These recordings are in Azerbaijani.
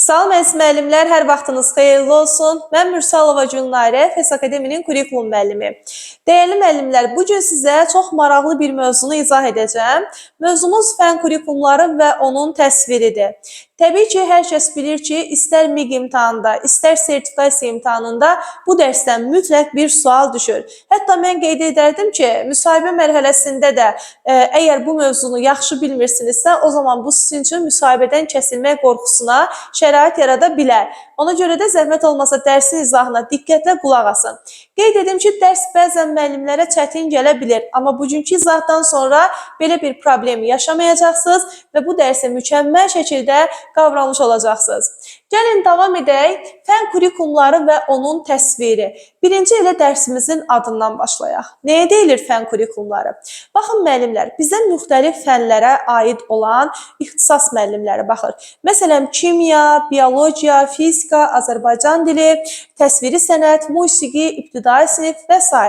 Salam əziz müəllimlər, hər vaxtınız xeyirli olsun. Mən Mürsalova Gülnarə, FES Akademinin kurikulum müəllimi. Dəyərli müəllimlər, bu gün sizə çox maraqlı bir mövzunu izah edəcəm. Mövzumuz fən kurikulumları və onun təsviridir. Təbii ki, hər kəs bilir ki, istər MİQ imtahanında, istər sertifikasiya imtahanında bu dərsdən mütləq bir sual düşür. Hətta mən qeyd edərdim ki, müsahibə mərhələsində də əgər bu mövzunu yaxşı bilmirsinizsə, o zaman bu sizin üçün müsahibədən kəsilmək qorxusuna şərait yarada bilər. Ona görə də zəhmət olmasa dərsin izahına diqqətlə qulaq asın. Qeyd edim ki, dərs bəzən müəllimlərə çətin gələ bilir, amma bugünkü izahdan sonra belə bir problemi yaşamayacaqsınız və bu dərsi mükəmməl şəkildə qavramış olacaqsınız. Gəlin davam edək. Fən kurikulumları və onun təsviri. Birinci elə dərsimizin adından başlayaq. Nəyə deyilir fən kurikulumları? Baxın müəllimlər, bizə müxtəlif fənlərə aid olan ixtisas müəllimləri baxır. Məsələn, kimya, biologiya, fizika, Azərbaycan dili, təsviri sənət, musiqi, ibtidai sinif və s.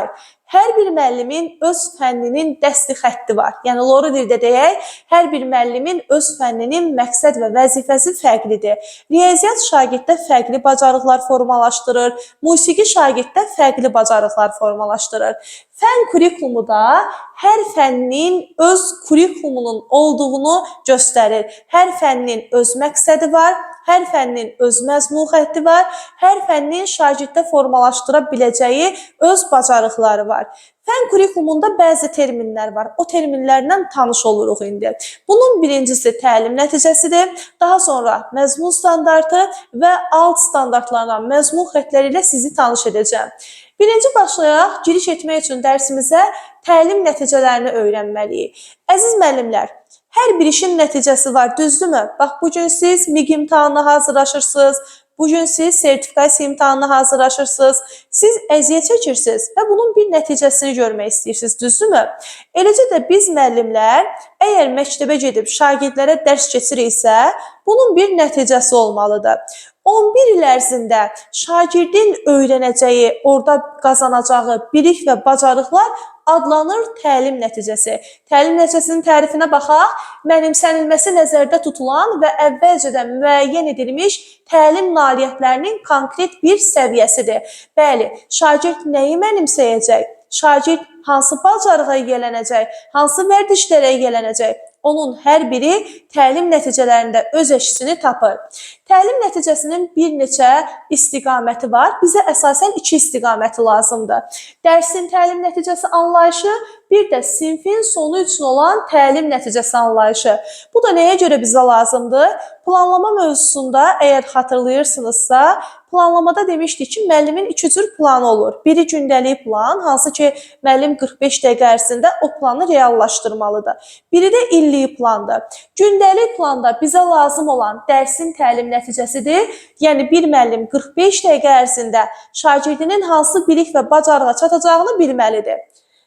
Hər bir müəllimin öz fənninin dəsti xətti var. Yəni, loru dildə deyək, hər bir müəllimin öz fənninin məqsəd və vəzifəsi fərqlidir. Riyaziyyat şagirddə fərqli bacarıqlar formalaşdırır, musiqi şagirddə fərqli bacarıqlar formalaşdırır. Fən kurikulumu da hər fənnin öz kurikulumunun olduğunu göstərir. Hər fənnin öz məqsədi var, hər fənnin öz məzmun xətti var, hər fənnin şagirddə formalaşdıra biləcəyi öz bacarıqları var. Fən kurikulumunda bəzi terminlər var. O terminlərlə tanış oluruq indi. Bunun birincisi təlim nəticəsidir. Daha sonra məzmun standartı və alt standartlarla məzmun xəttləri ilə sizi tanış edəcəm. Birinci başlayaq, giriş etmək üçün dərsimizə təlim nəticələrini öyrənməliyik. Əziz müəllimlər, hər bir işin nəticəsi var, düzdürmü? Bax, bugün siz MİQ imtahanına hazırlaşırsınız, bugün siz sertifikasiya imtahanına hazırlaşırsınız, siz əziyyət çəkirsiniz və bunun bir nəticəsini görmək istəyirsiniz, düzdürmü? Eləcə də biz müəllimlər, əgər məktəbə gedib şagirdlərə dərs keçiriksə, bunun bir nəticəsi olmalıdır. 11 il ərzində şagirdin öyrənəcəyi, orada qazanacağı bilik və bacarıqlar adlanır təlim nəticəsi. Təlim nəticəsinin tərifinə baxaq, mənimsənilməsi nəzərdə tutulan və əvvəlcədən müəyyən edilmiş təlim nailiyyətlərinin konkret bir səviyyəsidir. Bəli, şagird nəyi mənimsəyəcək? Şagird hansı bacarığa yiyələnəcək? Hansı vərdişlərə yiyələnəcək? Onun hər biri təlim nəticələrində öz əksini tapır. Təlim nəticəsinin bir neçə istiqaməti var. Bizə əsasən 2 istiqaməti lazımdır. Dərsin təlim nəticəsi anlayışı, bir də sinfin sonu üçün olan təlim nəticəsi anlayışı. Bu da nəyə görə bizə lazımdır? Planlama mövzusunda, əgər xatırlayırsınızsa, planlamada demişdik ki, müəllimin 2 cür planı olur. Biri gündəlik plan, hansı ki, müəllim 45 dəqiqə ərzində o planı reallaşdırmalıdır. Biri də illik plandır. Gündəlik planda bizə lazım olan dərsin təlim nəticəsidir. Yəni, bir müəllim 45 dəqiqə ərzində şagirdinin hansı bilik və bacarığa çatacağını bilməlidir.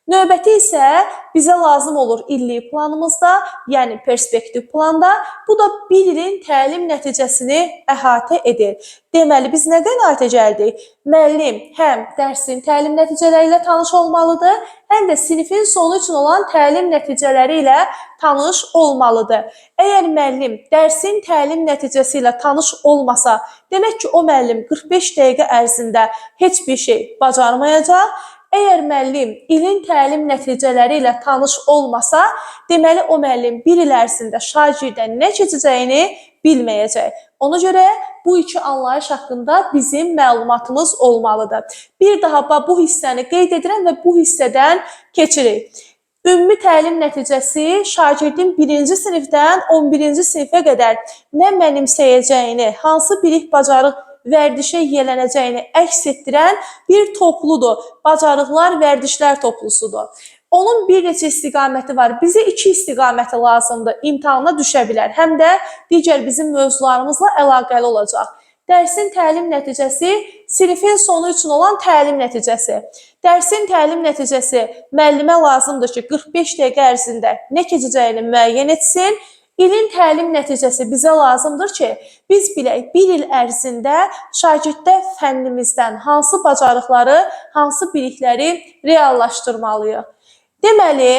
Növbəti isə bizə lazım olur illik planımızda, yəni perspektiv planda. Bu da bir ilin təlim nəticəsini əhatə edir. Deməli, biz nə qənaətə gəldik? Müəllim həm dərsin təlim nəticələri ilə tanış olmalıdır, həm də sinifin sonu üçün olan təlim nəticələri ilə tanış olmalıdır. Əgər müəllim dərsin təlim nəticəsi ilə tanış olmasa, demək ki, o müəllim 45 dəqiqə ərzində heç bir şey bacarmayacaq. Əgər müəllim ilin təlim nəticələri ilə tanış olmasa, deməli o müəllim bir il ərzində şagirdən nə keçəcəyini bilməyəcək. Ona görə bu 2 anlayış haqqında bizim məlumatımız olmalıdır. Bir daha bu hissəni qeyd edirəm və bu hissədən keçirik. Ümumi təlim nəticəsi şagirdin 1-ci sinifdən 11-ci sinifə qədər nə mənimsəyəcəyini, hansı bilik bacarıq vərdişə yiyələnəcəyini əks etdirən bir topludur. Bacarıqlar, vərdişlər toplusudur. Onun bir neçə istiqaməti var. Bizə 2 istiqaməti lazımdır. İmtahana düşə bilər. Həm də digər bizim mövzularımızla əlaqəli olacaq. Dərsin təlim nəticəsi, sinifin sonu üçün olan təlim nəticəsi. Dərsin təlim nəticəsi müəllimə lazımdır ki, 45 dəqiqə ərzində nə keçəcəyini müəyyən etsin. İlin təlim nəticəsi bizə lazımdır ki, biz bilək, bir il ərzində şagirddə fənnimizdən hansı bacarıqları, hansı bilikləri reallaşdırmalıyıq. Deməli,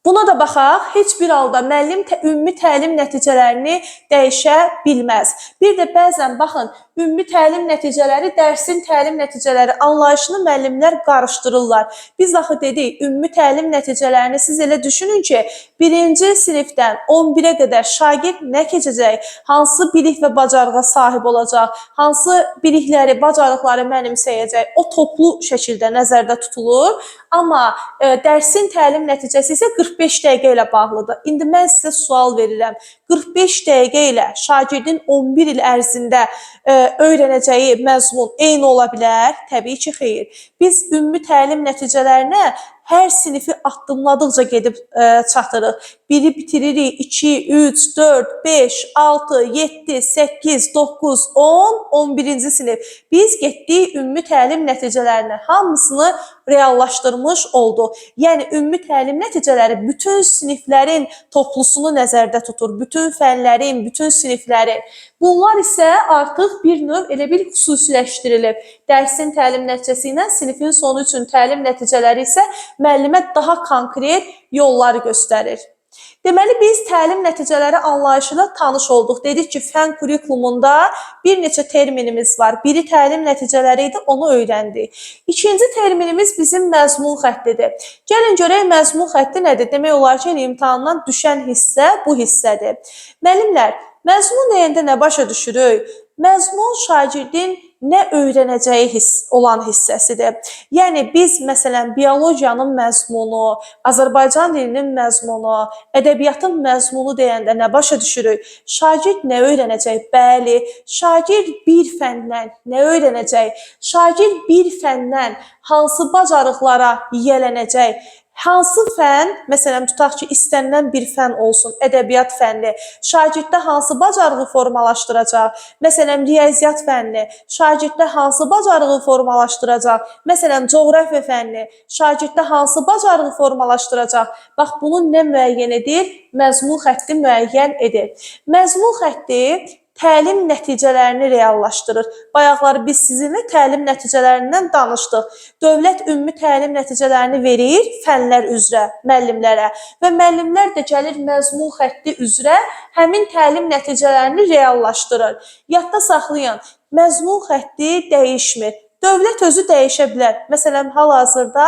Buna da baxaq, heç bir halda müəllim ümumi təlim nəticələrini dəyişə bilməz. Bir də bəzən baxın, ümumi təlim nəticələri, dərsin təlim nəticələri anlayışını müəllimlər qarışdırırlar. Biz axı dedik, ümumi təlim nəticələrini siz elə düşünün ki, 1-ci sinifdən 11-ə qədər şagird nə keçəcək, hansı bilik və bacarığa sahib olacaq, hansı bilikləri, bacarıqları mənimsəyəcək, o toplu şəkildə nəzərdə tutulur. Amma dərsin təlim nəticəsi isə 45 dəqiqə ilə bağlıdır. İndi mən sizə sual verirəm. 45 dəqiqə ilə şagirdin 11 il ərzində öyrənəcəyi məzmun eyni ola bilər? Təbii ki, xeyr. Biz ümumi təlim nəticələrinə hər sinifi addımladıqca gedib çatırıq. 1-i bitiririk, 2, 3, 4, 5, 6, 7, 8, 9, 10, 11-ci sinif. Biz getdik ümumi təlim nəticələrini hamısını reallaşdırmış olduq. Yəni, ümumi təlim nəticələri bütün siniflərin toplusunu nəzərdə tutur. Bütün fənlərin, bütün siniflərin. Bunlar isə artıq bir növ elə bir xüsusiləşdirilib. Dərsin təlim nəticəsi ilə sinifin sonu üçün təlim nəticələri isə müəllimə daha konkret yolları göstərir. Deməli, biz təlim nəticələri anlayışı ilə tanış olduq. Dedik ki, fən kurikulumunda bir neçə terminimiz var. Biri təlim nəticələri idi, onu öyrəndik. İkinci terminimiz bizim məzmun xəttidir. Gəlin görək, məzmun xətti nədir? Demək olar ki, imtahandan düşən hissə bu hissədir. Müəllimlər, məzmun deyəndə nə başa düşürük? Məzmun şagirdin nə öyrənəcəyi olan hissəsidir. Yəni, biz, məsələn, biologiyanın məzmunu, Azərbaycan dilinin məzmunu, ədəbiyyatın məzmunu deyəndə nə başa düşürük? Şagird nə öyrənəcək? Bəli, şagird bir fəndən nə öyrənəcək? Şagird bir fəndən hansı bacarıqlara yiyələnəcək? Hansı fən, məsələn, tutaq ki, istənilən bir fən olsun, ədəbiyyat fənni, şagirddə hansı bacarığı formalaşdıracaq? Məsələn, riyaziyyat fənni, şagirddə hansı bacarığı formalaşdıracaq? Məsələn, coğrafiya fənni, şagirddə hansı bacarığı formalaşdıracaq? Bax, bunu nə müəyyən edir? Məzmun xətti müəyyən edir. Məzmun xətti təlim nəticələrini reallaşdırır. Bayaqları biz sizinlə təlim nəticələrindən danışdıq. Dövlət ümumi təlim nəticələrini verir fənlər üzrə müəllimlərə və müəllimlər də gəlir məzmun xətti üzrə həmin təlim nəticələrini reallaşdırır. Yadda saxlayın, məzmun xətti dəyişmir. Dövlət özü dəyişə bilər. Məsələn, hal-hazırda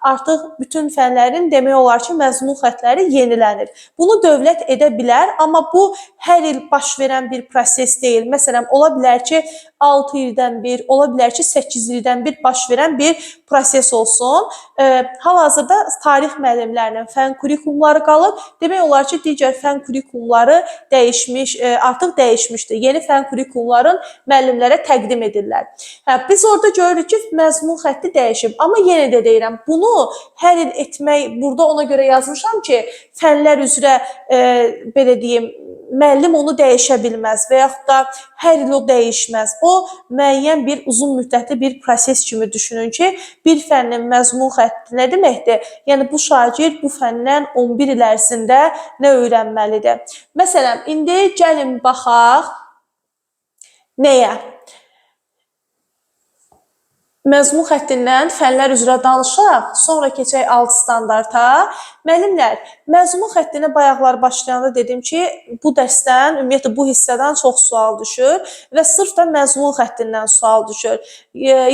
artıq bütün fənlərin demək olar ki, məzmun xəttləri yenilənir. Bunu dövlət edə bilər, amma bu hər il baş verən bir proses deyil. Məsələn, ola bilər ki, 6 ildən bir, ola bilər ki, 8 ildən bir baş verən bir proses olsun. Hal-hazırda tarix müəllimlərinin fən kurikulumları qalıb. Demək olar ki, digər fən kurikulumları dəyişmiş, artıq dəyişmişdir. Yeni fən kurikulumların müəllimlərə təqdim edirlər. Biz orada görürük ki, məzmun xətti dəyişib. Amma yenə də deyirəm, bunu hər il etmək, burada ona görə yazmışam ki, fənlər üzrə, belə deyim, müəllim onu dəyişə bilməz və yaxud da hər il o dəyişməz. O, müəyyən bir uzun müddətli bir proses kimi düşünün ki, bir fənnin məzmun xətti nə deməkdir? Yəni, bu şagird bu fəndən 11 il ərzində nə öyrənməlidir? Məsələn, indi gəlin baxaq nəyə? Məzmun xəttindən fənlər üzrə danışaq, sonra keçək alt standarta. Müəllimlər, məzmun xəttinə bayaqlar başlayanda dedim ki, bu dərsdən, ümumiyyətlə bu hissədən çox sual düşür və sırf da məzmun xəttindən sual düşür.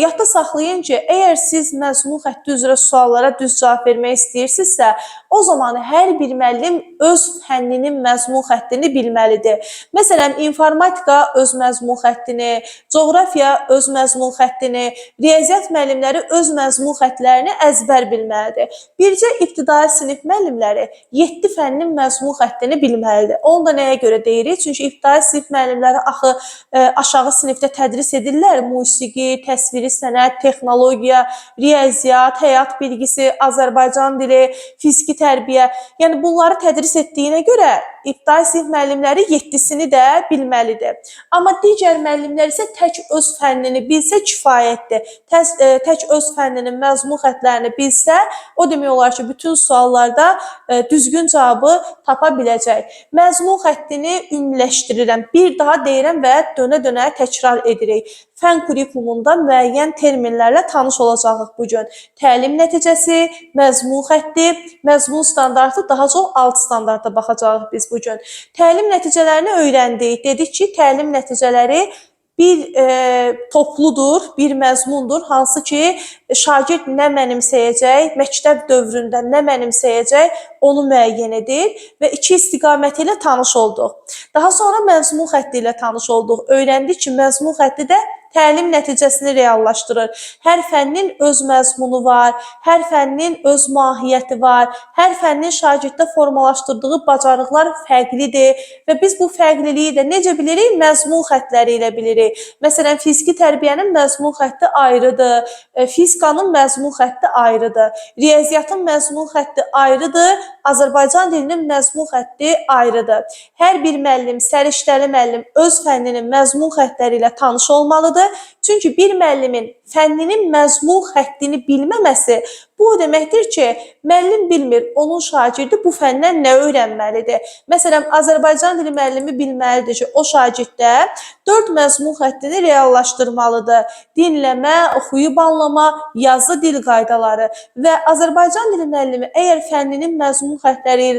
Yadda saxlayın ki, əgər siz məzmun xətti üzrə suallara düz cavab vermək istəyirsinizsə, o zaman hər bir müəllim öz fənninin məzmun xəttini bilməlidir. Məsələn, informatika öz məzmun xəttini, coğrafiya öz məzmun xəttini, riyaziyyat müəllimləri öz məzmun xəttlərini əzbər bilməlidir. Bircə ibtidai sinif müəllimləri 7 fənnin məzmun xəttini bilməlidir. Onu da nəyə görə deyirik? Çünki ibtidai sinif müəllimləri axı aşağı sinifdə tədris edirlər. Musiqi, təsviri sənət, texnologiya, riyaziyyat, həyat bilgisi, Azərbaycan dili, fiziki tərbiyə. Yəni, bunları tədris etdiyinə görə ibtidai sinif müəllimləri 7-sini də bilməlidir. Amma digər müəllimlər isə tək öz fənnini bilsə kifayətdir. Tək öz fənninin məzmun xəttlərini bilsə, o demək olar ki, bütün suallarda düzgün cavabı tapa biləcək. Məzmun xəttini ümumiləşdirirəm. Bir daha deyirəm və dönə-dönə təkrar edirik. fən kurikulumunda müəyyən terminlərlə tanış olacağıq bu gün. Təlim nəticəsi, məzmun xətti, məzmun standartı, daha çox alt standarta baxacağıq biz bu gün. Təlim nəticələrini öyrəndik. Dedik ki, təlim nəticələri bir topludur, bir məzmundur, hansı ki, şagird nə mənimsəyəcək, məktəb dövründə nə mənimsəyəcək, onu müəyyən edir və iki istiqaməti ilə tanış olduq. Daha sonra məzmun xətti ilə tanış olduq. Öyrəndik ki, məzmun xətti də təlim nəticəsini reallaşdırır. Hər fənnin öz məzmunu var, hər fənnin öz mahiyyəti var, hər fənnin şagirddə formalaşdırdığı bacarıqlar fərqlidir və biz bu fərqliliyi də necə bilirik? Məzmun xəttləri ilə bilirik. Məsələn, fiziki tərbiyənin məzmun xətti ayrıdır, fizikanın məzmun xətti ayrıdır, riyaziyyatın məzmun xətti ayrıdır, Azərbaycan dilinin məzmun xətti ayrıdır. Hər bir müəllim, səriştəli müəllim öz fənninin məzmun xəttləri ilə tanış olmalıdır. Çünki bir müəllimin fənninin məzmun xəttini bilməməsi bu o deməkdir ki, müəllim bilmir, onun şagirdi bu fəndən nə öyrənməlidir. Məsələn, Azərbaycan dili müəllimi bilməlidir ki, o şagirddə 4 məzmun xəttini reallaşdırmalıdır. Dinləmə, oxuyub anlama, yazı dil qaydaları və Azərbaycan dili müəllimi əgər fənninin məzmun xəttləri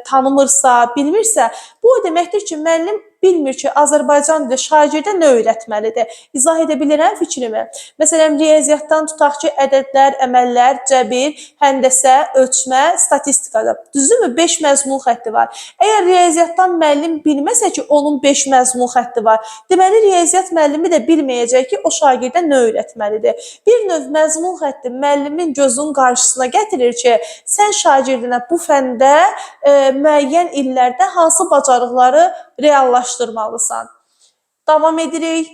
tanımırsa, bilmirsə, bu o deməkdir ki, müəllim bilmir ki, Azərbaycan dili şagirdə nə öyrətməlidir. İzah edə bilirəm fikrimi? Məsələn, riyaziyyatdan tutaq ki, ədədlər, əməllər, cəbir, həndəsə, ölçmə, statistikadır. Düzdürmü? 5 məzmun xətti var. Əgər riyaziyyatdan müəllim bilməsə ki, onun 5 məzmun xətti var, deməli, riyaziyyat müəllimi də bilməyəcək ki, o şagirdə nə öyrətməlidir. Bir növ məzmun xətti müəllimin gözünün qarşısına gətirir ki, sən şagirdinə bu fəndə müəyyən illərdə hansı bacarıqları reallaşdırmalısan. Davam edirik.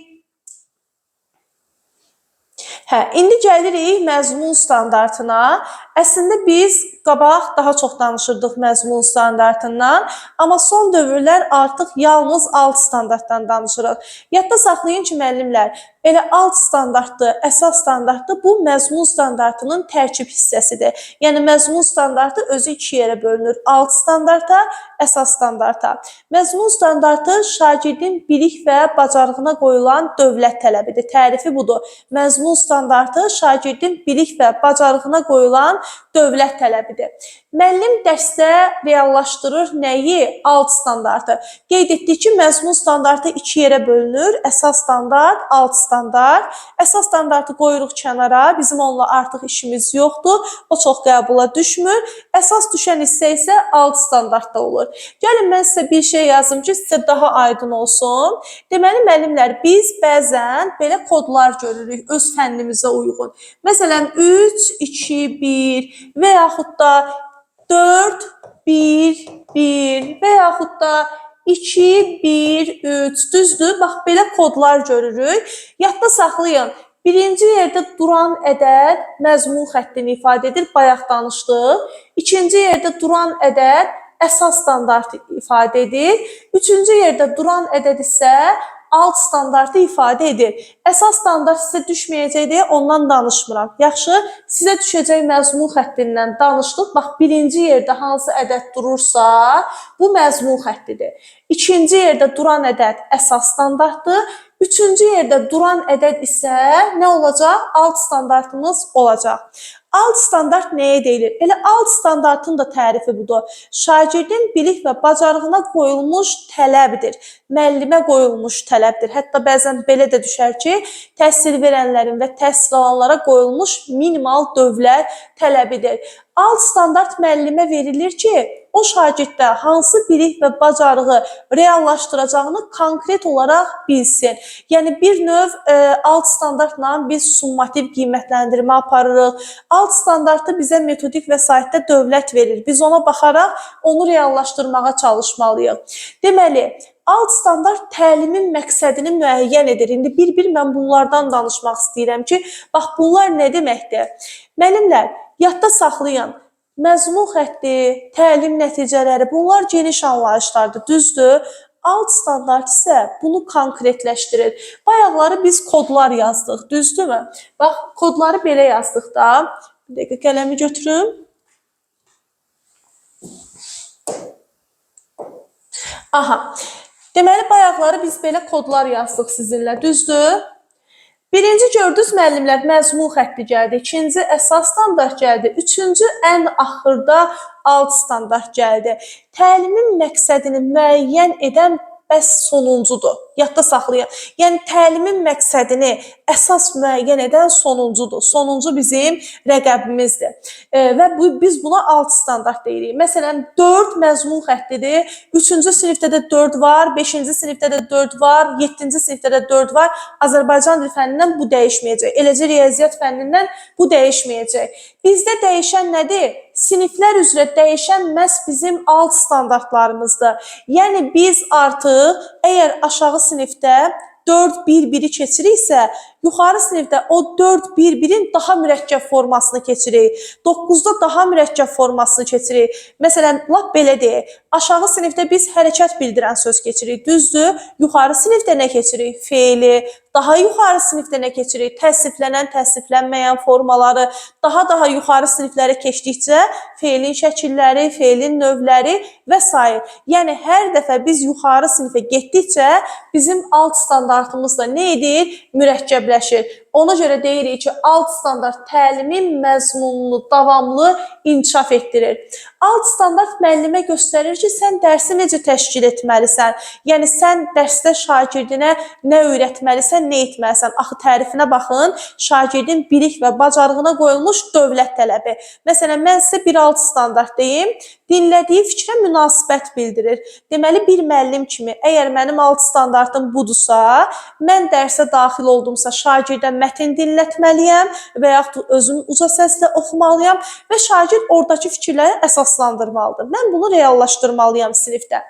İndi gəlirik məzmun standartına. Əslində biz qabaq daha çox danışırdıq məzmun standartından, amma son dövrlər artıq yalnız alt standartdan danışırıq. Yadda saxlayın ki, müəllimlər, elə alt standartdır, əsas standartdır, bu məzmun standartının tərkib hissəsidir. Yəni, məzmun standartı özü iki yerə bölünür. Alt standarta, əsas standarta. Məzmun standartı şagirdin bilik və bacarığına qoyulan dövlət tələbidir. Tərifi budur. Məzmun standartı şagirdin bilik və bacarığına qoyulan dövlət tələbidir. Müəllim dərsdə reallaşdırır nəyi? Alt standartı. Qeyd etdik ki, məzmun standartı iki yerə bölünür. Əsas standart, alt standart. Əsas standartı qoyuruq kənara. Bizim onunla artıq işimiz yoxdur. O çox qəbula düşmür. Əsas düşən hissə isə alt standartda olur. Gəlin, mən sizə bir şey yazım ki, sizə daha aydın olsun. Deməli, müəllimlər, biz bəzən belə kodlar görürük öz fənnimizə uyğun. Məsələn, 3, 2, 1 və yaxud da 4, 1, 1 və yaxud da 2, 1, 3, düzdür? Bax, belə kodlar görürük. Yadda saxlayın. Birinci yerdə duran ədəd məzmun xəttini ifadə edir, bayaq danışdıq. İkinci yerdə duran ədəd əsas standartı ifadə edir. Üçüncü yerdə duran ədəd isə alt standartı ifadə edir. Əsas standart sizə düşməyəcək deyə ondan danışmıram. Yaxşı, sizə düşəcək məzmun xəttindən danışdıq. Bax, birinci yerdə hansı ədəd durursa, bu məzmun xəttidir. İkinci yerdə duran ədəd əsas standartdır. Üçüncü yerdə duran ədəd isə nə olacaq? Alt standartımız olacaq. Alt standart nəyə deyilir? Elə alt standartın da tərifi budur. Şagirdin bilik və bacarığına qoyulmuş tələbdir. Müəllimə qoyulmuş tələbdir. Hətta bəzən belə də düşər ki, təhsil verənlərin və təhsil alanlara qoyulmuş minimal dövlət tələbidir. Alt standart müəllimə verilir ki, o şagirddə hansı bilik və bacarığı reallaşdıracağını konkret olaraq bilsin. Yəni, bir növ alt standartla biz summativ qiymətləndirmə aparırıq. Alt standartı bizə metodik vəsaitdə dövlət verir. Biz ona baxaraq onu reallaşdırmağa çalışmalıyıq. Deməli, alt standart təlimin məqsədini müəyyən edir. İndi bir-bir mən bunlardan danışmaq istəyirəm ki, bax, bunlar nə deməkdir? Müəllimlər, yadda saxlayın. Məzmun xətti, təlim nəticələri, bunlar geniş anlayışlardır, düzdür? Alt standart isə bunu konkretləşdirir. Bayaqları biz kodlar yazdıq, düzdürmü? Bax, kodları belə yazdıq da. Bir dəqiqə qələmi götürüm. Aha, deməli, bayaqları biz belə kodlar yazdıq sizinlə, düzdür? Birinci gördünüz müəllimlər məzmun xətti gəldi, ikinci əsas standart gəldi, üçüncü ən axırda alt standart gəldi. Təlimin məqsədini müəyyən edən bəs sonuncudur. Yadda saxlayın. Yəni təlimin məqsədini əsas müəyyən edən sonuncudur. Sonuncu bizim rəqəbimizdir. Və biz buna alt standart deyirik. Məsələn, 4 məzmun xəttidir. 3-cü sinifdə də 4 var, 5-ci sinifdə də 4 var, 7-ci sinifdə də 4 var. Azərbaycan dil fənnindən bu dəyişməyəcək. Eləcə riyaziyyat fənnindən bu dəyişməyəcək. Bizdə dəyişən nədir? Siniflər üzrə dəyişən məhz bizim alt standartlarımızdır. Yəni biz artıq əgər aşağı sinifdə 4-1-1-i keçiriksə, yuxarı sinifdə o 4-1-1-in daha mürəkkəb formasını keçirik. 9-da daha mürəkkəb formasını keçirik. Məsələn, lap belə deyək, aşağı sinifdə biz hərəkət bildirən söz keçirik, düzdür? Yuxarı sinifdə nə keçirik? Feili. Daha yuxarı sinifdə nə keçirik? Təəssüflənən, təəssüflənməyən formaları. Daha yuxarı siniflərə keçdikcə feilin şəkilləri, feilin növləri və s. Yəni, hər dəfə biz yuxarı sinifə getdikcə bizim alt standartımız da nə edir? Mürəkkəbləşir. Ona görə deyirik ki, alt standart təlimin məzmununu davamlı inkişaf etdirir. Alt standart müəllimə göstərir ki, sən dərsi necə təşkil etməlisən? Yəni, sən dərsdə şagirdinə nə öyrətməlisən, nə etməlisən? Axı, tərifinə baxın, şagirdin bilik və bacarığına qoyulmuş dövlət tələbi. Məsələn, mən sizə bir alt standart deyim, dinlədiyi fikrə münasibət bildirir. Deməli, bir müəllim kimi, əgər mənim alt standartım budursa, mən dərsə daxil oldumsa, şagirdə mətn dinlətməliyəm və yaxud özüm uca səslə oxumalıyam və şagird oradakı fikirləri əsaslandırmalıdır. Mən bunu reallaşdırmalıyam sinifdə.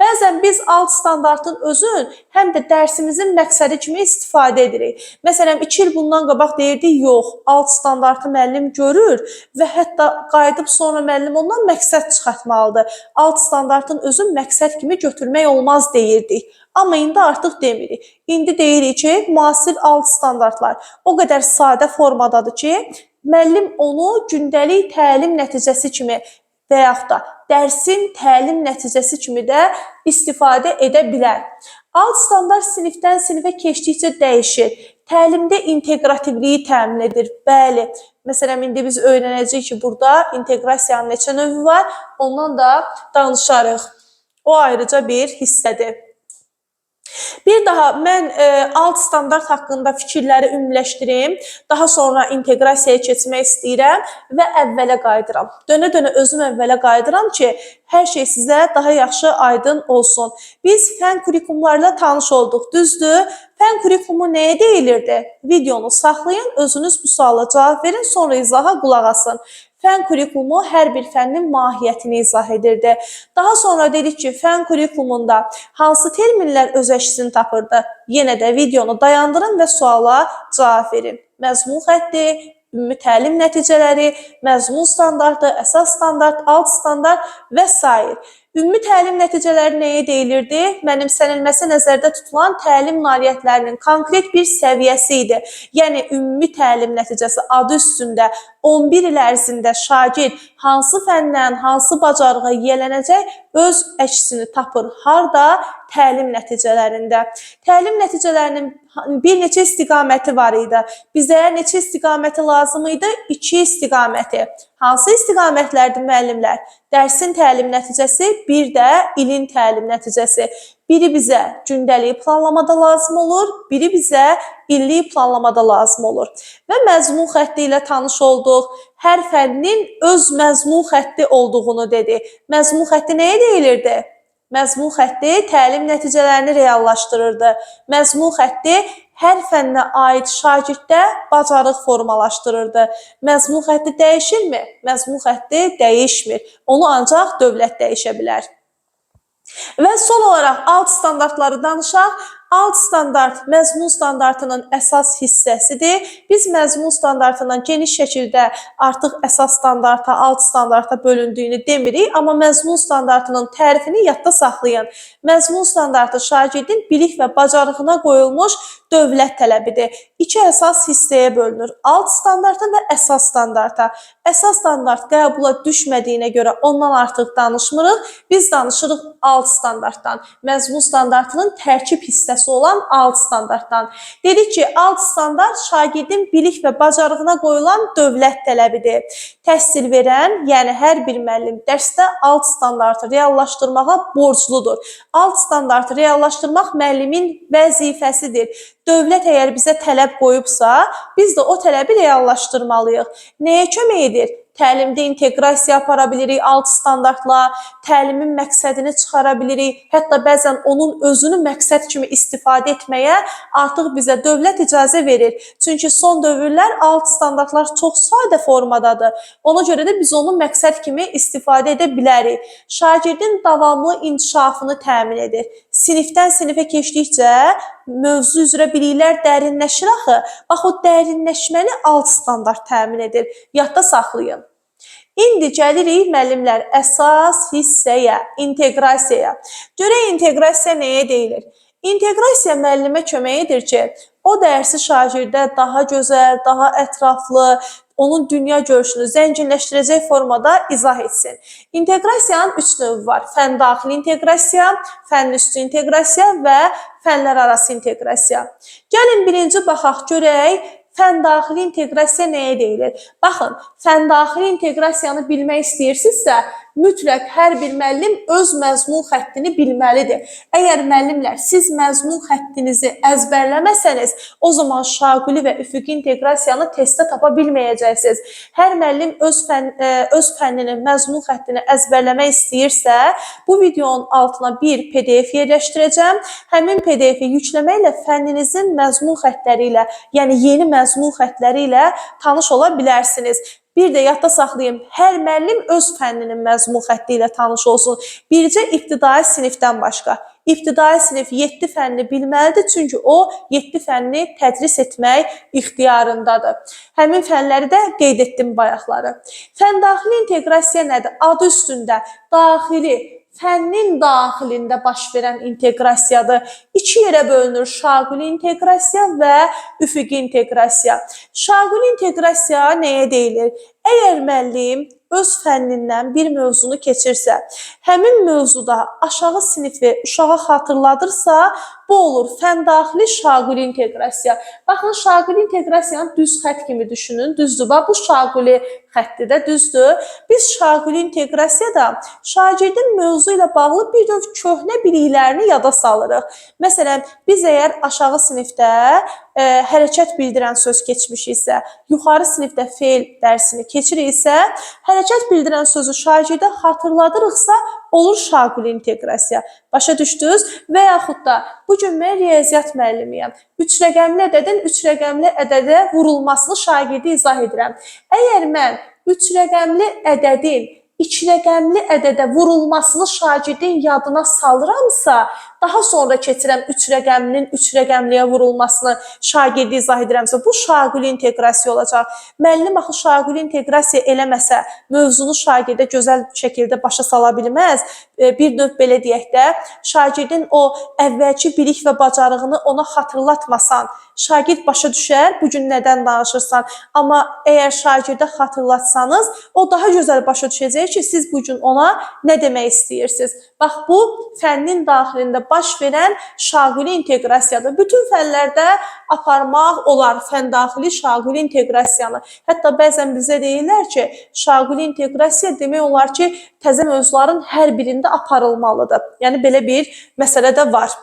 Bəzən biz alt standartın özün həm də dərsimizin məqsədi kimi istifadə edirik. Məsələn, 2 il bundan qabaq deyirdik, yox, alt standartı müəllim görür və hətta qayıdıb sonra müəllim ondan məqsəd çıxartmalıdır. Alt standartın özün məqsəd kimi götürmək olmaz deyirdik. Amma indi artıq demirik. İndi deyirik ki, müasir alt standartlar o qədər sadə formadadır ki, müəllim onu gündəlik təlim nəticəsi kimi və yaxud da dərsin təlim nəticəsi kimi də istifadə edə bilər. Alt standart sinifdən sinifə keçdikcə dəyişir. Təlimdə inteqrativliyi təmin edir. Bəli, məsələn, indi biz öyrənəcəyik ki, burada inteqrasiyanın neçə növü var, ondan da danışarıq. O ayrıca bir hissədir. Bir daha mən alt standart haqqında fikirləri ümumiləşdirim, daha sonra inteqrasiyaya keçmək istəyirəm və əvvələ qayıdıram. Dönə-dönə özüm əvvələ qayıdıram ki, hər şey sizə daha yaxşı aydın olsun. Biz fən kurikulumlarla tanış olduq, düzdür? Fən kurikulumu nəyə deyilirdi? Videonu saxlayın, özünüz bu suala cavab verin, sonra izaha qulaq asın. Fən kurikulumu hər bir fənnin mahiyyətini izah edirdi. Daha sonra dedik ki, fən kurikulumunda hansı terminlər öz əksini tapırdı? Yenə də videonu dayandırın və suala cavab verin. Məzmun xətti, ümumi təlim nəticələri, məzmun standartı, əsas standart, alt standart və s. Ümumi təlim nəticələri nəyə deyilirdi? Mənimsənilməsi nəzərdə tutulan təlim nailiyyətlərinin konkret bir səviyyəsi idi. Yəni, ümumi təlim nəticəsi adı üstündə 11 il ərzində şagird hansı fəndən, hansı bacarığa yiyələnəcək öz əksini tapır. Harda? Təlim nəticələrində. Təlim nəticələrinin bir neçə istiqaməti var idi. Bizə neçə istiqaməti lazım idi? 2 istiqaməti. Hansı istiqamətlərdir müəllimlər? Dərsin təlim nəticəsi, bir də ilin təlim nəticəsi. Biri bizə gündəlik planlamada lazım olur, biri bizə illik planlamada lazım olur. Və məzmun xətti ilə tanış olduq. Hər fənnin öz məzmun xətti olduğunu dedi. Məzmun xətti nəyə deyilirdi? Məzmun xətti təlim nəticələrini reallaşdırırdı. Məzmun xətti hər fənnə aid şagirddə bacarıq formalaşdırırdı. Məzmun xətti dəyişirmi? Məzmun xətti dəyişmir. Onu ancaq dövlət dəyişə bilər. Və son olaraq alt standartları danışaq. Alt standart məzmun standartının əsas hissəsidir. Biz məzmun standartından geniş şəkildə artıq əsas standarta, alt standarta bölündüyünü demirik, amma məzmun standartının tərifini yadda saxlayın. Məzmun standartı şagirdin bilik və bacarığına qoyulmuş dövlət tələbidir. 2 əsas hissəyə bölünür. Alt standarta və əsas standarta. Əsas standart qəbula düşmədiyinə görə ondan artıq danışmırıq. Biz danışırıq alt standartdan, məzmun standartının tərkib hissəsi olan alt standartdan. Dedik ki, alt standart şagirdin bilik və bacarığına qoyulan dövlət tələbidir. Təhsil verən, yəni hər bir müəllim dərsdə alt standartı reallaşdırmağa borcludur. Alt standartı reallaşdırmaq müəllimin vəzifəsidir. Dövlət əgər bizə tələb qoyubsa, biz də o tələbi reallaşdırmalıyıq. Nəyə kömək edir? Təlimdə inteqrasiya apara bilirik alt standartla, təlimin məqsədini çıxara bilirik, hətta bəzən onun özünü məqsəd kimi istifadə etməyə artıq bizə dövlət icazə verir. Çünki son dövrlər alt standartlar çox sadə formadadır. Ona görə də biz onu məqsəd kimi istifadə edə bilərik. Şagirdin davamlı inkişafını təmin edir. Sinifdən sinifə keçdikcə mövzu üzrə biliklər dərinləşir axı. Bax, o dərinləşməni alt standart təmin edir. Yadda saxlayın. İndi gəlirik müəllimlər əsas hissəyə, inteqrasiyaya. Görək inteqrasiya nəyə deyilir? İnteqrasiya müəllimə kömək edir ki, o dərsi şagirdə daha gözəl, daha ətraflı, onun dünya görüşünü zənginləşdirəcək formada izah etsin. İnteqrasiyanın 3 növü var. Fən daxili inteqrasiya, fənn üstü inteqrasiya və fənlər arası inteqrasiya. Gəlin birinci baxaq görək, fən daxili inteqrasiya nəyə deyilir? Baxın, fən daxili inteqrasiyanı bilmək istəyirsinizsə, mütləq hər bir müəllim öz məzmun xəttini bilməlidir. Əgər müəllimlər siz məzmun xəttinizi əzbərləməsəniz, o zaman şaquli və üfüqi inteqrasiyanı testdə tapa bilməyəcəksiniz. Hər müəllim öz fənninin məzmun xəttini əzbərləmək istəyirsə, bu videonun altına bir PDF yerləşdirəcəm. Həmin PDF-i yükləməklə fənninizin məzmun xəttləri ilə, yəni yeni məzmun xəttləri ilə tanış ola bilərsiniz. Bir də yadda saxlayın, hər müəllim öz fənninin məzmun xətti ilə tanış olsun. Bircə ibtidai sinifdən başqa. İbtidai sinif 7 fənni bilməlidir, çünki o 7 fənni tədris etmək ixtiyarındadır. Həmin fənləri də qeyd etdim bayaqları. Fən daxili inteqrasiya nədir? Adı üstündə daxili, fənnin daxilində baş verən inteqrasiyadır. İki yerə bölünür şaquli inteqrasiya və üfüqi inteqrasiya. Şaquli inteqrasiya nəyə deyilir? Əgər müəllim öz fənnindən bir mövzunu keçirsə, həmin mövzuda aşağı sinifi uşağa xatırladırsa, bu olur fən daxili şaquli inteqrasiya. Baxın, şaquli inteqrasiyanı düz xətt kimi düşünün, düzdür. Bax, bu şaquli xətti də düzdür. Biz şaquli inteqrasiyada şagirdin mövzu ilə bağlı bir növ köhnə biliklərini yada salırıq. Məsələn, biz əgər aşağı sinifdə hərəkət bildirən söz keçmişiksə, yuxarı sinifdə fe'l dərsini keçiriksə, hərəkət bildirən sözü şagirdə xatırladırıqsa, olur şaquli inteqrasiya. Başa düşdünüz? Və yaxud da, bugün mən riyaziyyat müəllimiyəm. 3 rəqəmli ədədin 3 rəqəmli ədədə vurulmasını şagirdə izah edirəm. Əgər mən 3 rəqəmli ədədin 2 rəqəmli ədədə vurulmasını şagirdin yadına salıramsa, daha sonra keçirəm 3 rəqəmlinin 3 rəqəmliyə vurulmasını şagirdə izah edirəmsə, bu şaquli inteqrasiya olacaq. Müəllim axı şaquli inteqrasiya eləməsə, mövzunu şagirdə gözəl şəkildə başa sala bilməz. Bir növ belə deyək də, şagirdin o əvvəlki bilik və bacarığını ona xatırlatmasan, şagird başa düşər, bugün nədən danışırsan. Amma əgər şagirdə xatırlatsanız, o daha gözəl başa düşəcək ki, siz bugün ona nə demək istəyirsiniz. Bax, bu fənnin daxilində baş verən şaquli inteqrasiyadır. Bütün fənlərdə aparmaq olar fən daxili şaquli inteqrasiyanı. Hətta bəzən bizə deyirlər ki, şaquli inteqrasiya demək olar ki, təzə mövzuların hər birində aparılmalıdır. Yəni, belə bir məsələ də var.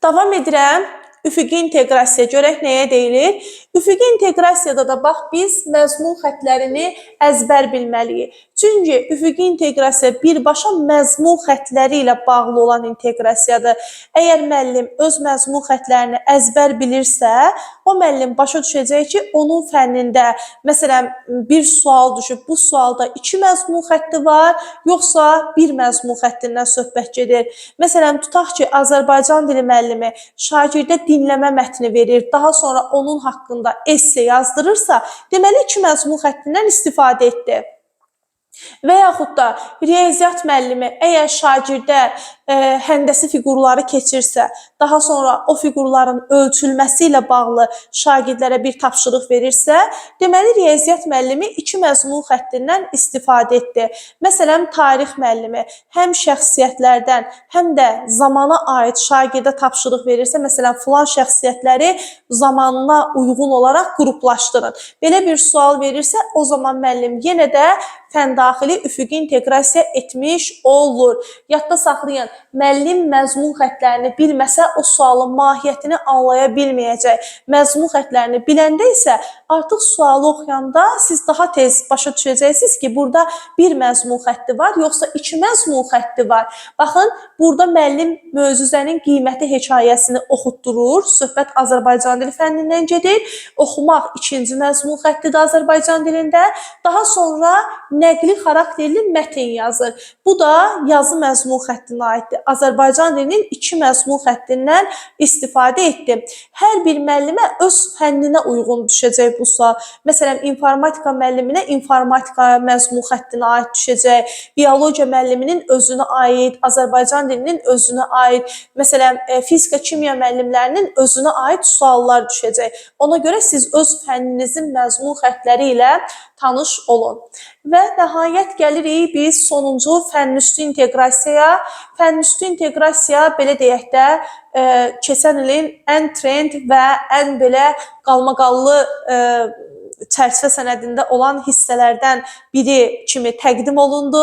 Davam edirəm. Üfüqi inteqrasiya görək nəyə deyilir? Üfüqi inteqrasiyada da bax, biz məzmun xəttlərini əzbər bilməliyik. Çünki üfüqi inteqrasiya birbaşa məzmun xəttləri ilə bağlı olan inteqrasiyadır. Əgər müəllim öz məzmun xəttlərini əzbər bilirsə, o müəllim başa düşəcək ki, onun fənnində, məsələn, bir sual düşüb, bu sualda 2 məzmun xətti var, yoxsa bir məzmun xəttindən söhbət gedir. Məsələn, tutaq ki, Azərbaycan dili müəllimi şagirdə dinləmə mətni verir, daha sonra onun haqqında esse yazdırırsa, deməli 2 məzmun xəttindən istifadə etdi. Və yaxud da riyaziyyat müəllimi əgər şagirdə həndəsi fiqurları keçirsə, daha sonra o fiqurların ölçülməsi ilə bağlı şagirdlərə bir tapşırıq verirsə, deməli riyaziyyat müəllimi iki məzmun xəttindən istifadə etdi. Məsələn, tarix müəllimi həm şəxsiyyətlərdən, həm də zamana aid şagirdə tapşırıq verirsə, məsələn, filan şəxsiyyətləri zamanına uyğun olaraq qruplaşdırın. Belə bir sual verirsə, o zaman müəllim yenə də fəndaxili üfüqi inteqrasiya etmiş olur. Yadda saxlayın, müəllim məzmun xəttlərini bilməsə o sualın mahiyyətini anlaya bilməyəcək. Məzmun xəttlərini biləndə isə artıq sualı oxuyanda siz daha tez başa düşəcəksiniz ki, burada bir məzmun xətti var, yoxsa iki məzmun xətti var. Baxın, burada müəllim möcüzənin qiyməti hekayəsini oxutdurur. Söhbət Azərbaycan dili fənnindən gedir. Oxumaq ikinci məzmun xəttidir Azərbaycan dilində. Daha sonra nəqli xarakterli mətn yazır. Bu da yazı məzmun xəttinə aiddir. Azərbaycan dilinin iki məzmun xəttindən istifadə etdi. Hər bir müəllimə öz fənninə uyğun düşəcək bu sual. Məsələn, informatika müəlliminə informatika məzmun xəttinə aid düşəcək. Biologiya müəlliminin özünə aid, Azərbaycan dilinin özünə aid, məsələn, fizika, kimya müəllimlərinin özünə aid suallar düşəcək. Ona görə siz öz fənninizin məzmun xəttləri ilə tanış olun. Və nəhayət gəlirik biz sonuncu fənüstü inteqrasiyaya. Fənüstü inteqrasiya belə deyək də keçən ilin ən trend və ən belə qalmaqallı çərçivə sənədində olan hissələrdən biri kimi təqdim olundu.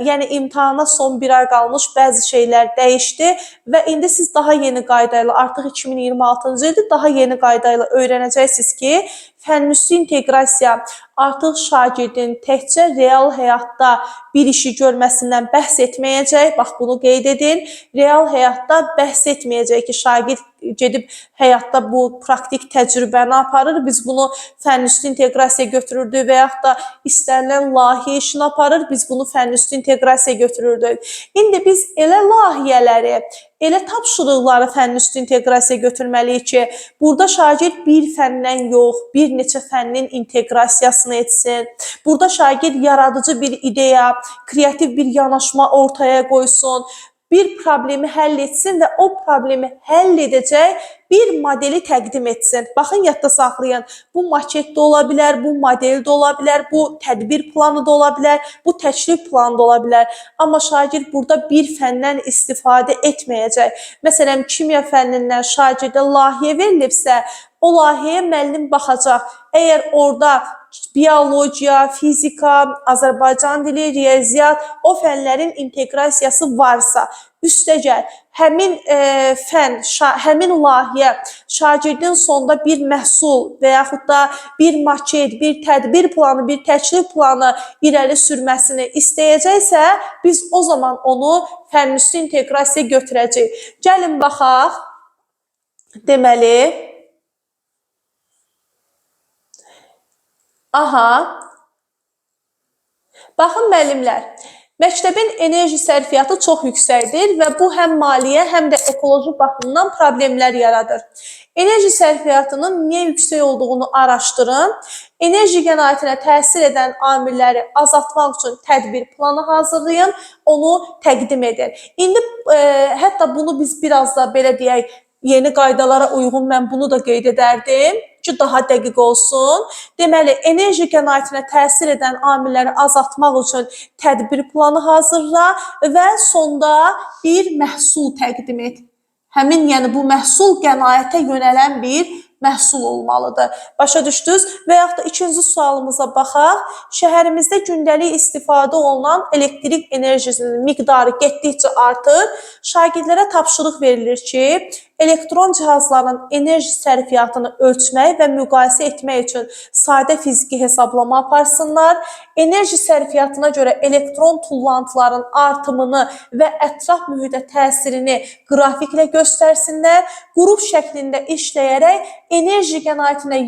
Yəni imtahana son bir ay qalmış bəzi şeylər dəyişdi və indi siz daha yeni qayda ilə, artıq 2026-cı ildir, daha yeni qayda ilə öyrənəcəksiniz ki, fənüstü inteqrasiya artıq şagirdin təkcə real həyatda bir işi görməsindən bəhs etməyəcək. Bax, bunu qeyd edin. Real həyatda bəhs etməyəcək ki, şagird gedib həyatda bu praktik təcrübəni aparır. Biz bunu fənüstü inteqrasiya götürürdük və yaxud da istənilən layihə işini aparır. Biz bunu fənüstü inteqrasiya götürürdük. İndi biz elə layihələri, elə tapşırıqları fənüstü inteqrasiya götürməliyik ki, burada şagird bir fəndən yox, bir neçə fənnin inteqrasiyasını etsin. Burada şagird yaradıcı bir ideya, kreativ bir yanaşma ortaya qoysun. Bir problemi həll etsin və o problemi həll edəcək bir modeli təqdim etsin. Baxın, yadda saxlayın. Bu maket də ola bilər, bu model də ola bilər, bu tədbir planı da ola bilər, bu təklif planı da ola bilər. Amma şagird burada bir fəndən istifadə etməyəcək. Məsələn, kimya fənnindən şagirdə layihə verilibsə, o layihəyə müəllim baxacaq. Əgər orada biologiya, fizika, Azərbaycan dili, riyaziyyat, o fənlərin inteqrasiyası varsa, üstəgəl həmin fən, həmin layihə şagirdin sonda bir məhsul və yaxud da bir maket, bir tədbir planı, bir təklif planı irəli sürməsini istəyəcəksə, biz o zaman onu fənüstü inteqrasiya götürəcəyik. Gəlin baxaq. Deməli, baxın müəllimlər, məktəbin enerji sərfiyyatı çox yüksəkdir və bu həm maliyyə, həm də ekoloji baxımdan problemlər yaradır. Enerji sərfiyyatının niyə yüksək olduğunu araşdırın. Enerji qənaətinə təsir edən amilləri azaltmaq üçün tədbir planı hazırlayın, onu təqdim edin. İndi hətta bunu biz biraz da belə deyək, yeni qaydalara uyğun mən bunu da qeyd edərdim ki, daha dəqiq olsun. Deməli, enerji qənaətinə təsir edən amilləri azaltmaq üçün tədbir planı hazırla və sonda bir məhsul təqdim et. Həmin, yəni bu məhsul qənaətə yönələn bir məhsul olmalıdır. Başa düşdünüz? Və yaxud da ikinci sualımıza baxaq. Şəhərimizdə gündəlik istifadə olunan elektrik enerjisinin miqdarı getdikcə artır. Şagirdlərə tapşırıq verilir ki, elektron cihazların enerji sərfiyyatını ölçmək və müqayisə etmək üçün sadə fiziki hesablama aparsınlar. Enerji sərfiyyatına görə elektron tullantıların artımını və ətraf mühitə təsirini qrafiklə göstərsinlər. Qrup şəklində işləyərək enerji qənaətinə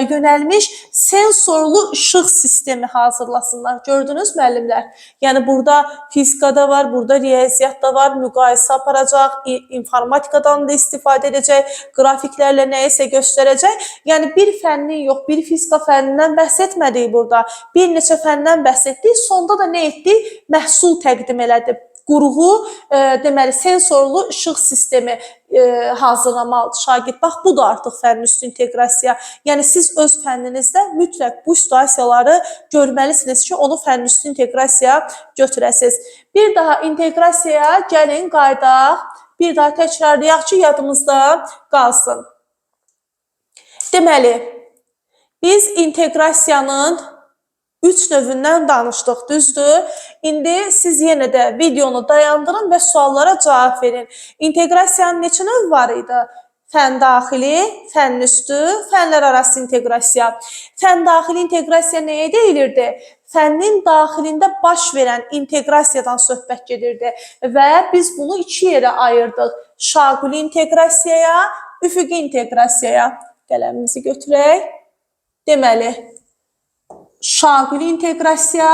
yönəlmiş sensorlu işıq sistemi hazırlasınlar. Gördünüz müəllimlər? Yəni burada fizikada var, burada riyaziyyat da var, müqayisə aparacaq, informatikadan da istifadə istifadə edəcək, qrafiklərlə nəyisə göstərəcək. Yəni bir fənnin yox, bir fizika fənnindən bəhs etmədik burada. Bir neçə fəndən bəhs etdik. Sonda da nə etdik? Məhsul təqdim elədi. Qurğu, deməli, sensorlu işıq sistemi hazırlamalıdır şagird. Bax, bu da artıq fənnin üstü inteqrasiya. Yəni, siz öz fənninizdə mütləq bu situasiyaları görməlisiniz ki, onu fənnin üstü inteqrasiya götürəsiniz. Bir daha inteqrasiyaya gəlin, qaydaq. Bir daha təkrarlayaq ki, yadımızda qalsın. Deməli, biz inteqrasiyanın 3 növündən danışdıq, düzdür? İndi siz yenə də videonu dayandırın və suallara cavab verin. İnteqrasiyanın neçə növ var idi? Fən daxili, fənn üstü, fənlər arası inteqrasiya. Fən daxili inteqrasiya nəyə deyilirdi? Fənnin daxilində baş verən inteqrasiyadan söhbət gedirdi və biz bunu 2 yerə ayırdıq. Şaquli inteqrasiyaya, üfüqi inteqrasiyaya. Qələmimizi götürək. Deməli, şaquli inteqrasiya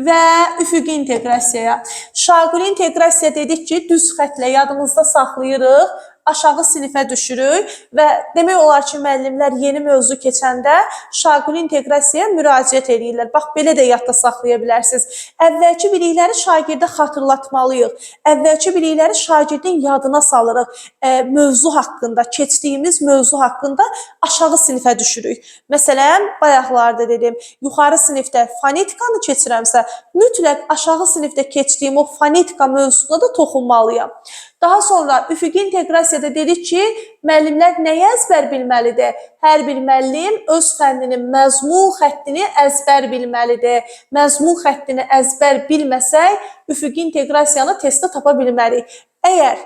və üfüqi inteqrasiyaya. Şaquli inteqrasiya dedik ki, düz xətlə yadımızda saxlayırıq, aşağı sinifə düşürük və demək olar ki, müəllimlər yeni mövzu keçəndə şaquli inteqrasiyaya müraciət edirlər. Bax, belə də yadda saxlaya bilərsiniz. Əvvəlki bilikləri şagirdə xatırlatmalıyıq. Əvvəlki bilikləri şagirdin yadına salırıq. Mövzu haqqında, keçdiyimiz mövzu haqqında aşağı sinifə düşürük. Məsələn, bayaqlarda dedim, yuxarı sinifdə fonetikanı keçirəmsə, mütləq aşağı sinifdə keçdiyim o fonetika mövzusuna da toxunmalıyam. Daha sonra üfüqi inteqrasiyada dedik ki, müəllimlər nəyə əzbər bilməlidir? Hər bir müəllim öz fənninin məzmun xəttini əzbər bilməlidir. Məzmun xəttini əzbər bilməsək, üfüqi inteqrasiyanı testdə tapa bilmərik. Əgər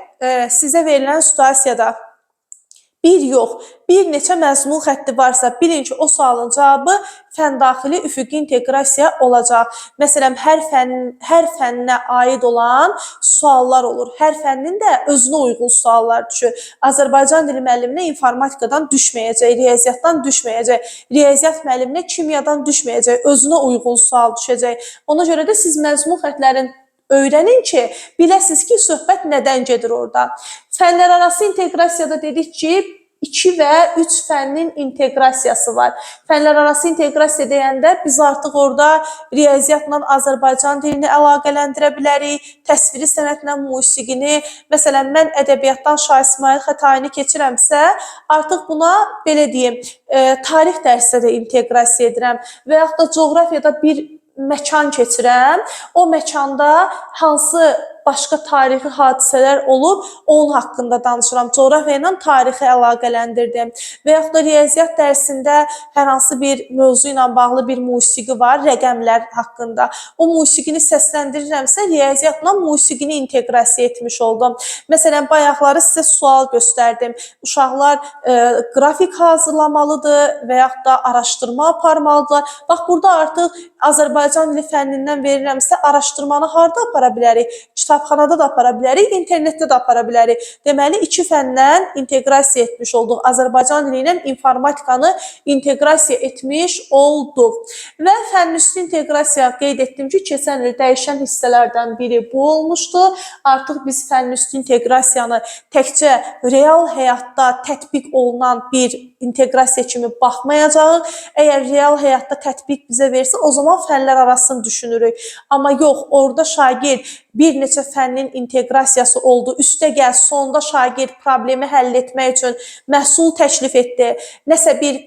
sizə verilən situasiyada bir yox, bir neçə məzmun xətti varsa, bilin ki, o sualın cavabı fən daxili üfüqi inteqrasiya olacaq. Məsələn, hər fənnə aid olan suallar olur. Hər fənnin də özünə uyğun suallar düşür. Azərbaycan dili müəlliminə informatikadan düşməyəcək, riyaziyyatdan düşməyəcək, riyaziyyat müəlliminə kimyadan düşməyəcək, özünə uyğun sual düşəcək. Ona görə də siz məzmun xəttlərin öyrənin ki, biləsiniz ki, söhbət nədən gedir orada. Fənlər arası inteqrasiyada dedik ki, 2 və 3 fənnin inteqrasiyası var. Fənlər arası inteqrasiya deyəndə biz artıq orada riyaziyyatla Azərbaycan dilini əlaqələndirə bilərik, təsviri sənətlə musiqini. Məsələn, mən ədəbiyyatdan Şah İsmail Xətaini keçirəmsə, artıq buna, belə deyim, tarix dərsdə də inteqrasiya edirəm və yaxud da coğrafiyada bir məkan keçirəm, o məkanda hansı başqa tarixi hadisələr olub, onun haqqında danışıram. Coğrafiya ilə tarixi əlaqələndirdim. Və yaxud da riyaziyyat dərsində hər hansı bir mövzu ilə bağlı bir musiqi var, rəqəmlər haqqında. O musiqini səsləndirirəmsə, riyaziyyatla musiqini inteqrasiya etmiş oldum. Məsələn, bayaqları sizə sual göstərdim. Uşaqlar qrafik hazırlamalıdır və yaxud da araşdırma aparmalıdırlar. Bax, burada artıq Azərbaycan dili fənnindən verirəmsə, araşdırmanı harda apara bilərik? Kitabxanada da apara bilərik, internetdə də apara bilərik. Deməli, 2 fəndən inteqrasiya etmiş olduq. Azərbaycan dili ilə informatikanı inteqrasiya etmiş olduq. Və fənnüstü inteqrasiya qeyd etdim ki, keçən il dəyişən hissələrdən biri bu olmuşdu. Artıq biz fənnüstü inteqrasiyanı təkcə real həyatda tətbiq olunan bir inteqrasiya kimi baxmayacağıq. Əgər real həyatda tətbiq bizə versə, o zaman fənlər arasını düşünürük. Amma yox, orada şagird bir neçə fənnin inteqrasiyası oldu. Üstəgəl sonda şagird problemi həll etmək üçün məhsul təklif etdi. Nəsə bir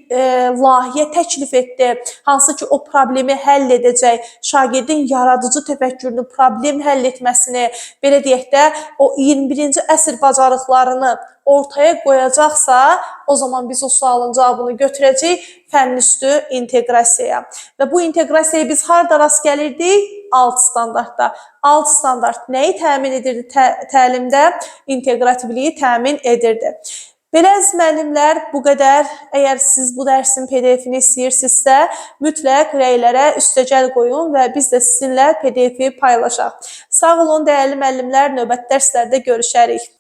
layihə təklif etdi. Hansı ki, o problemi həll edəcək. Şagirdin yaradıcı təfəkkürünü, problem həll etməsini, belə deyək də, o 21-ci əsr bacarıqlarını ortaya qoyacaqsa, o zaman biz o sualın cavabını götürəcəyik fənnüstü inteqrasiyaya. Və bu inteqrasiyaya biz harda rast gəlirdik? Alt standartda. Alt standart nəyi təmin edirdi təlimdə? İnteqrativliyi təmin edirdi. Belə əziz müəllimlər, bu qədər. Əgər siz bu dərsin PDF-ini istəyirsinizsə, mütləq rəylərə üstəgəl qoyun və biz də sizinlə PDF-i paylaşaq. Sağ olun, dəyərli müəllimlər, növbəti dərslərdə görüşərik.